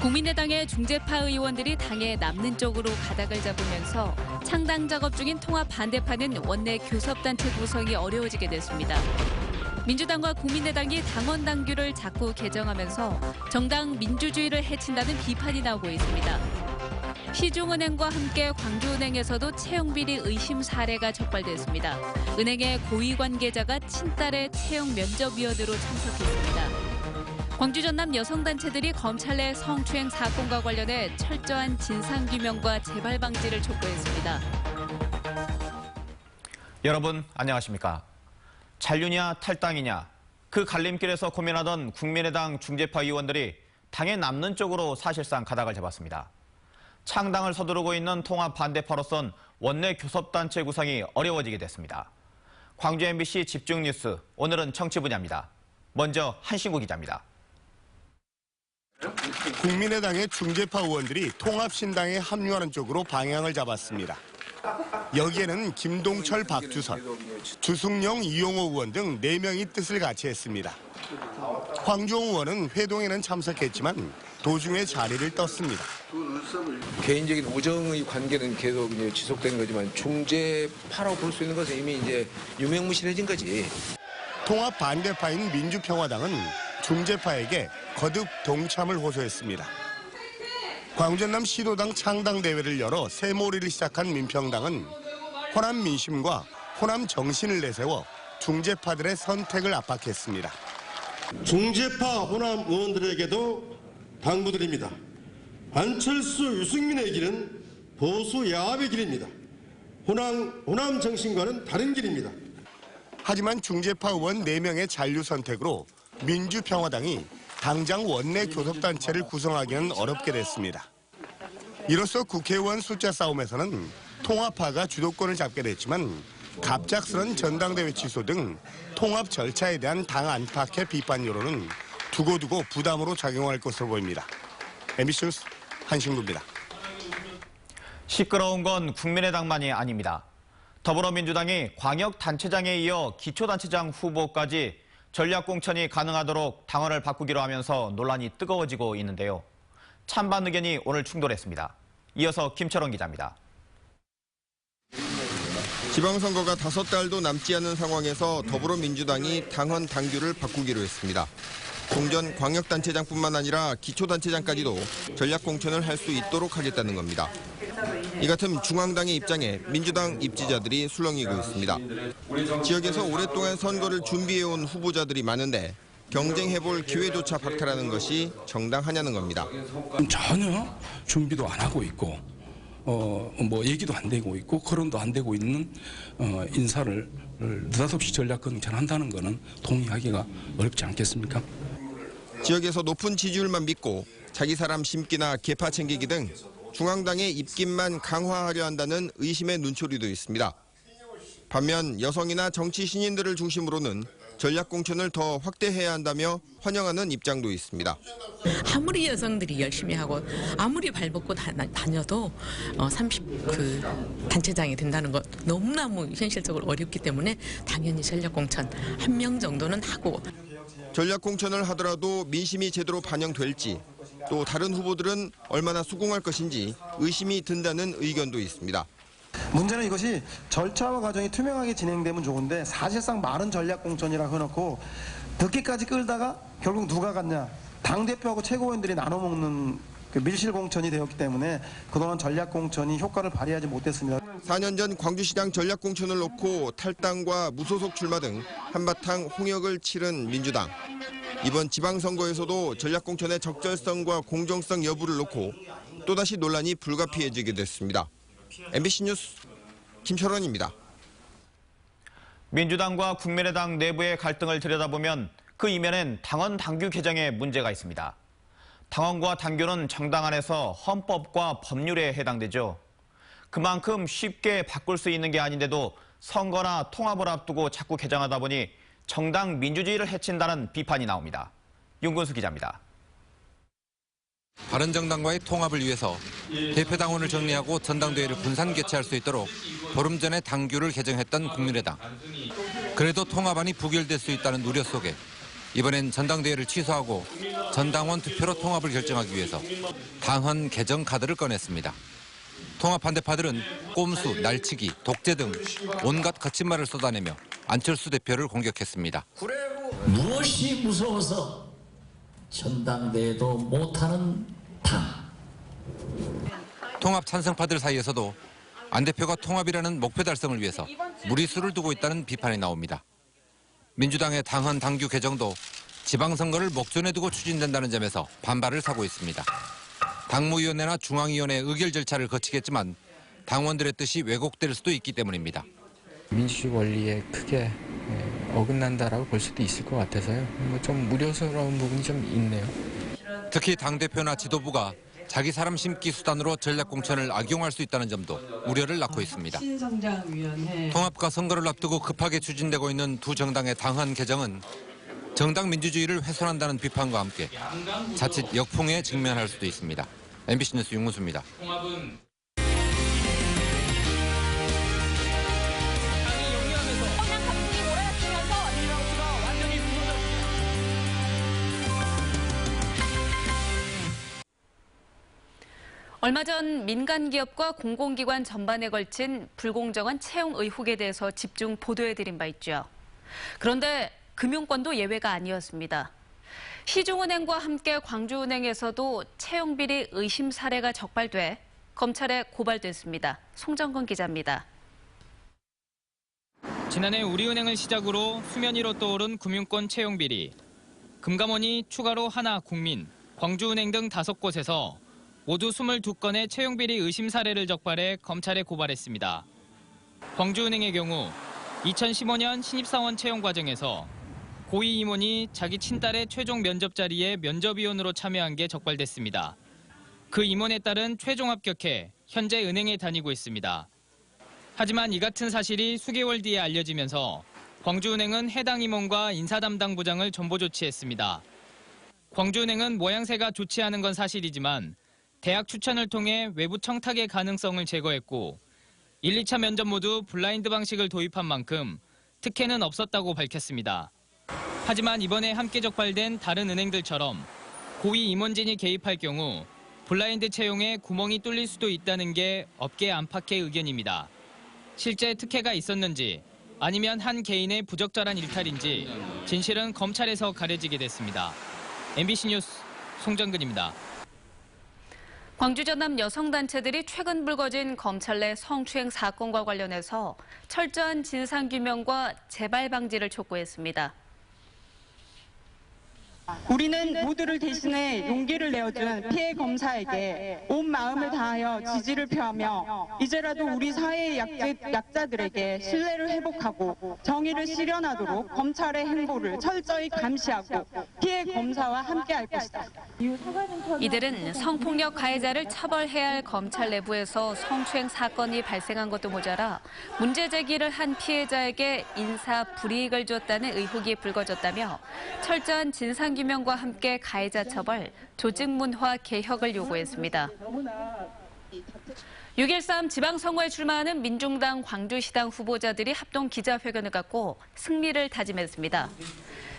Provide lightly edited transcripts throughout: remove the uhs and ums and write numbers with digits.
국민의당의 중재파 의원들이 당에 남는 쪽으로 가닥을 잡으면서 창당 작업 중인 통합 반대파는 원내 교섭단체 구성이 어려워지게 됐습니다. 민주당과 국민의당이 당원 당규를 자꾸 개정하면서 정당 민주주의를 해친다는 비판이 나오고 있습니다. 시중은행과 함께 광주은행에서도 채용비리 의심 사례가 적발됐습니다. 은행의 고위 관계자가 친딸의 채용 면접위원으로 참석했습니다. 광주 전남 여성단체들이 검찰 내 성추행 사건과 관련해 철저한 진상규명과 재발 방지를 촉구했습니다. 여러분 안녕하십니까? 잔류냐 탈당이냐 그 갈림길에서 고민하던 국민의당 중재파 의원들이 당에 남는 쪽으로 사실상 가닥을 잡았습니다. 창당을 서두르고 있는 통합 반대파로선 원내 교섭단체 구성이 어려워지게 됐습니다. 광주 MBC 집중뉴스 오늘은 정치 분야입니다. 먼저 한신구 기자입니다. 국민의당의 중재파 의원들이 통합신당에 합류하는 쪽으로 방향을 잡았습니다. 여기에는 김동철, 박주선, 주승용, 이용호 의원 등 4명이 뜻을 같이 했습니다. 황주홍 의원은 회동에는 참석했지만 도중에 자리를 떴습니다. 개인적인 우정의 관계는 계속 지속되는 거지만 중재파라고 볼 수 있는 것은 이미 이제 유명무실해진 거지. 통합 반대파인 민주평화당은 중재파에게 거듭 동참을 호소했습니다. 광전남 시도당 창당대회를 열어 새몰이를 시작한 민평당은 호남 민심과 호남 정신을 내세워 중재파들의 선택을 압박했습니다. 중재파 호남 의원들에게도 당부드립니다. 안철수, 유승민의 길은 보수 야합의 길입니다. 호남 정신과는 다른 길입니다. 하지만 중재파 의원 4명의 잔류 선택으로 민주평화당이 당장 원내 교섭단체를 구성하기는 어렵게 됐습니다. 이로써 국회의원 숫자 싸움에서는 통합파가 주도권을 잡게 됐지만 갑작스런 전당대회 취소 등 통합 절차에 대한 당 안팎의 비판 여론은 두고두고 부담으로 작용할 것으로 보입니다. MBC 뉴스 한신구입니다. 시끄러운 건 국민의당만이 아닙니다. 더불어민주당이 광역단체장에 이어 기초단체장 후보까지 전략공천이 가능하도록 당원을 바꾸기로 하면서 논란이 뜨거워지고 있는데요. 찬반 의견이 오늘 충돌했습니다. 이어서 김철원 기자입니다. 지방선거가 5달도 남지 않은 상황에서 더불어민주당이 당원 당규를 바꾸기로 했습니다. 공전 광역단체장뿐만 아니라 기초단체장까지도 전략공천을 할 수 있도록 하겠다는 겁니다. 이 같은 중앙당의 입장에 민주당 입지자들이 술렁이고 있습니다. 지역에서 오랫동안 선거를 준비해온 후보자들이 많은데 경쟁해볼 기회조차 박탈하는 것이 정당하냐는 겁니다. 전혀 준비도 안 하고 있고 얘기도 안 되고 있고 거론도 안 되고 있는 인사를 느닷없이 전략공천한다는 것은 동의하기가 어렵지 않겠습니까? 지역에서 높은 지지율만 믿고 자기 사람 심기나 계파 챙기기 등 중앙당의 입김만 강화하려 한다는 의심의 눈초리도 있습니다. 반면 여성이나 정치 신인들을 중심으로는 전략공천을 더 확대해야 한다며 환영하는 입장도 있습니다. 아무리 여성들이 열심히 하고 아무리 발벗고 다녀도 단체장이 된다는 것 너무너무 현실적으로 어렵기 때문에 당연히 전략공천 1명 정도는 하고. 전략공천을 하더라도 민심이 제대로 반영될지 또 다른 후보들은 얼마나 수긍할 것인지 의심이 든다는 의견도 있습니다. 문제는 이것이 절차와 과정이 투명하게 진행되면 좋은데 사실상 말은 전략공천이라고 해놓고 늦게까지 끌다가 결국 누가 갔냐. 당대표하고 최고위원들이 나눠먹는 밀실공천이 되었기 때문에 그동안 전략공천이 효과를 발휘하지 못했습니다. 4년 전 광주시장 전략공천을 놓고 탈당과 무소속 출마 등 한바탕 홍역을 치른 민주당. 이번 지방선거에서도 전략공천의 적절성과 공정성 여부를 놓고 또다시 논란이 불가피해지게 됐습니다. MBC 뉴스 김철원입니다. 민주당과 국민의당 내부의 갈등을 들여다보면 그 이면엔 당원 당규 개정에 문제가 있습니다. 당원과 당규는 정당 안에서 헌법과 법률에 해당되죠. 그만큼 쉽게 바꿀 수 있는 게 아닌데도 선거나 통합을 앞두고 자꾸 개정하다 보니 정당 민주주의를 해친다는 비판이 나옵니다. 윤근수 기자입니다. 바른정당과의 통합을 위해서 대표 당원을 정리하고 전당대회를 분산 개최할 수 있도록 보름 전에 당규를 개정했던 국민의당. 그래도 통합안이 부결될 수 있다는 우려 속에 이번엔 전당대회를 취소하고 전당원 투표로 통합을 결정하기 위해서 당헌 개정 카드를 꺼냈습니다. 통합 반대파들은 꼼수, 날치기, 독재 등 온갖 거친말을 쏟아내며 안철수 대표를 공격했습니다. 무엇이 무서워서 전당대회도 못하는 당. 통합 찬성파들 사이에서도 안 대표가 통합이라는 목표 달성을 위해서 무리수를 두고 있다는 비판이 나옵니다. 민주당의 당헌 당규 개정도 지방선거를 목전에 두고 추진된다는 점에서 반발을 사고 있습니다. 당무위원회나 중앙위원회 의결 절차를 거치겠지만 당원들의 뜻이 왜곡될 수도 있기 때문입니다. 민주주의 원리에 크게 어긋난다라고 볼 수도 있을 것 같아서요. 좀 우려스러운 부분이 좀 있네요. 특히 당대표나 지도부가 자기 사람 심기 수단으로 전략공천을 악용할 수 있다는 점도 우려를 낳고 있습니다. 통합과 선거를 앞두고 급하게 추진되고 있는 두 정당의 당헌 개정은 정당 민주주의를 훼손한다는 비판과 함께 자칫 역풍에 직면할 수도 있습니다. MBC 뉴스 윤문수입니다. 얼마 전 민간 기업과 공공기관 전반에 걸친 불공정한 채용 의혹에 대해서 집중 보도해드린 바 있죠. 그런데 금융권도 예외가 아니었습니다. 시중은행과 함께 광주은행에서도 채용비리 의심 사례가 적발돼 검찰에 고발됐습니다. 송정근 기자입니다. 지난해 우리은행을 시작으로 수면 위로 떠오른 금융권 채용비리. 금감원이 추가로 하나, 국민, 광주은행 등 5곳에서 모두 22건의 채용비리 의심 사례를 적발해 검찰에 고발했습니다. 광주은행의 경우 2015년 신입사원 채용 과정에서 고위 임원이 자기 친딸의 최종 면접 자리에 면접위원으로 참여한 게 적발됐습니다. 그 임원에 따른 최종 합격해 현재 은행에 다니고 있습니다. 하지만 이 같은 사실이 수개월 뒤에 알려지면서 광주은행은 해당 임원과 인사담당부장을 전보 조치했습니다. 광주은행은 모양새가 좋지 않은 건 사실이지만 대학 추천을 통해 외부 청탁의 가능성을 제거했고 1, 2차 면접 모두 블라인드 방식을 도입한 만큼 특혜는 없었다고 밝혔습니다. 하지만 이번에 함께 적발된 다른 은행들처럼 고위 임원진이 개입할 경우 블라인드 채용에 구멍이 뚫릴 수도 있다는 게 업계 안팎의 의견입니다. 실제 특혜가 있었는지 아니면 한 개인의 부적절한 일탈인지 진실은 검찰에서 가려지게 됐습니다. MBC 뉴스 송정근입니다. 광주 전남 여성단체들이 최근 불거진 검찰 내 성추행 사건과 관련해서 철저한 진상규명과 재발 방지를 촉구했습니다. 우리는 모두를 대신해 용기를 내어준 피해 검사에게 온 마음을 다하여 지지를 표하며 이제라도 우리 사회의 약자들에게 신뢰를 회복하고 정의를 실현하도록 검찰의 행보를 철저히 감시하고 피해 검사와 함께할 것이다. 이들은 성폭력 가해자를 처벌해야 할 검찰 내부에서 성추행 사건이 발생한 것도 모자라 문제 제기를 한 피해자에게 인사 불이익을 줬다는 의혹이 불거졌다며 철저한 진상규명과 함께 가해자 처벌, 조직 문화 개혁을 요구했습니다. 6.13 지방선거에 출마하는 민중당 광주시당 후보자들이 합동 기자회견을 갖고 승리를 다짐했습니다.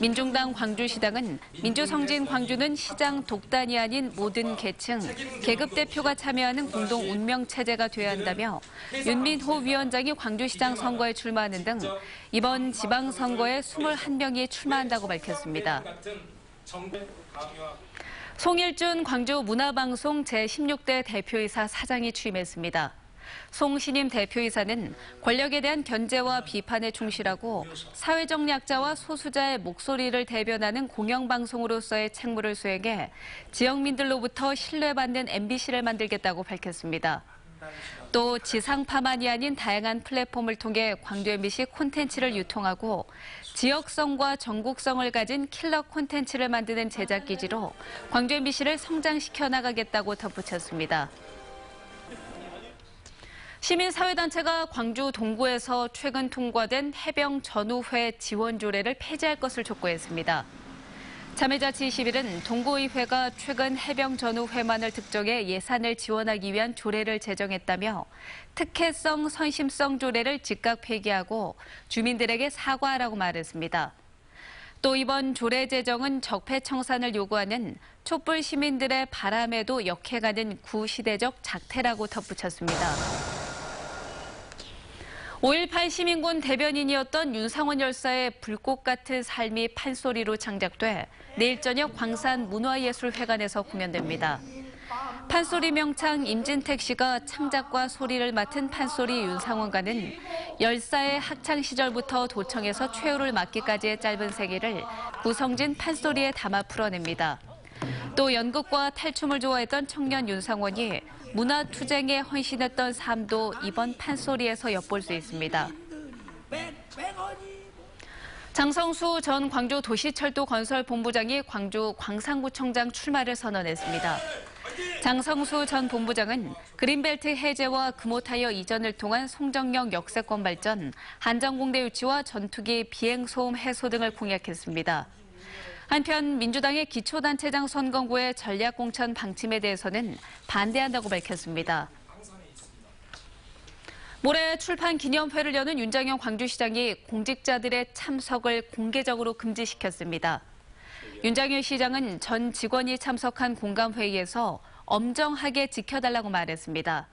민중당 광주시당은 민주성진 광주는 시장 독단이 아닌 모든 계층, 계급 대표가 참여하는 공동 운명체제가 돼야 한다며 윤민호 위원장이 광주시장 선거에 출마하는 등 이번 지방선거에 21명이 출마한다고 밝혔습니다. 송일준 광주 문화방송 제16대 대표이사 사장이 취임했습니다. 송 신임 대표이사는 권력에 대한 견제와 비판에 충실하고 사회적 약자와 소수자의 목소리를 대변하는 공영방송으로서의 책무를 수행해 지역민들로부터 신뢰받는 MBC를 만들겠다고 밝혔습니다. 또 지상파만이 아닌 다양한 플랫폼을 통해 광주 MBC 콘텐츠를 유통하고 지역성과 전국성을 가진 킬러 콘텐츠를 만드는 제작 기지로 광주 MBC를 성장시켜 나가겠다고 덧붙였습니다. 시민사회단체가 광주 동구에서 최근 통과된 해병 전우회 지원 조례를 폐지할 것을 촉구했습니다. 참여자치21은 동구의회가 최근 해병 전우회만을 특정해 예산을 지원하기 위한 조례를 제정했다며 특혜성, 선심성 조례를 즉각 폐기하고 주민들에게 사과하라고 말했습니다. 또 이번 조례 제정은 적폐청산을 요구하는 촛불 시민들의 바람에도 역해가는 구시대적 작태라고 덧붙였습니다. 5.18 시민군 대변인이었던 윤상원 열사의 불꽃 같은 삶이 판소리로 창작돼 내일 저녁 광산 문화예술회관에서 공연됩니다. 판소리 명창 임진택 씨가 창작과 소리를 맡은 판소리 윤상원가는 열사의 학창 시절부터 도청에서 최후를 맞기까지의 짧은 생애를 구성진 판소리에 담아 풀어냅니다. 또 연극과 탈춤을 좋아했던 청년 윤상원이 문화투쟁에 헌신했던 삶도 이번 판소리에서 엿볼 수 있습니다. 장성수 전 광주도시철도건설본부장이 광주 광산구청장 출마를 선언했습니다. 장성수 전 본부장은 그린벨트 해제와 금호타이어 이전을 통한 송정역 역세권 발전, 한정공대 유치와 전투기 비행소음 해소 등을 공약했습니다. 한편 민주당의 기초단체장 선거구의 전략공천 방침에 대해서는 반대한다고 밝혔습니다. 모레 출판 기념회를 여는 윤장현 광주시장이 공직자들의 참석을 공개적으로 금지시켰습니다. 윤장현 시장은 전 직원이 참석한 공감회의에서 엄정하게 지켜달라고 말했습니다.